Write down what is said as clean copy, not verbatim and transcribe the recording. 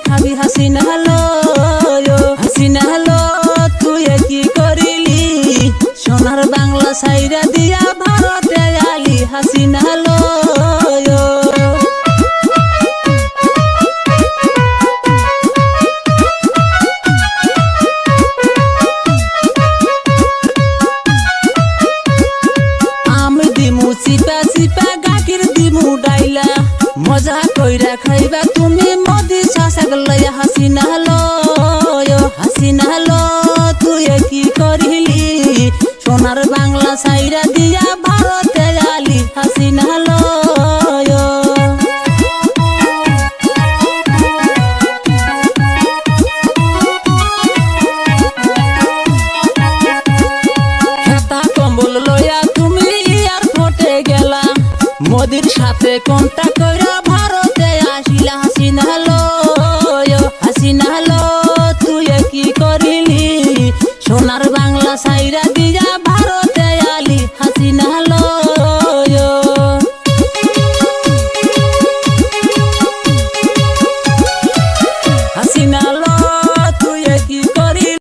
খাবি হাসিনা হলো হাসিনা হলো তুই কি করিলি সোনার বাংলা সাইরা দিয়া ভারতে আলি হাসিনা হলো আমি দিমু চিপা চিপা গাখির দিমু ডাইলা মজা কইরা খাইবা তুমি মোদি শাসক লয়া হাসিনা হলো তুই কি করিলি সোনার বাংলা সাইরা দিয়া ভারতে আলি হাসিনা হলো খেতা কম্বল লয়া তুমি এয়ারপোর্টে গেলা মোদির সাথে কন্টাক্ট কইরা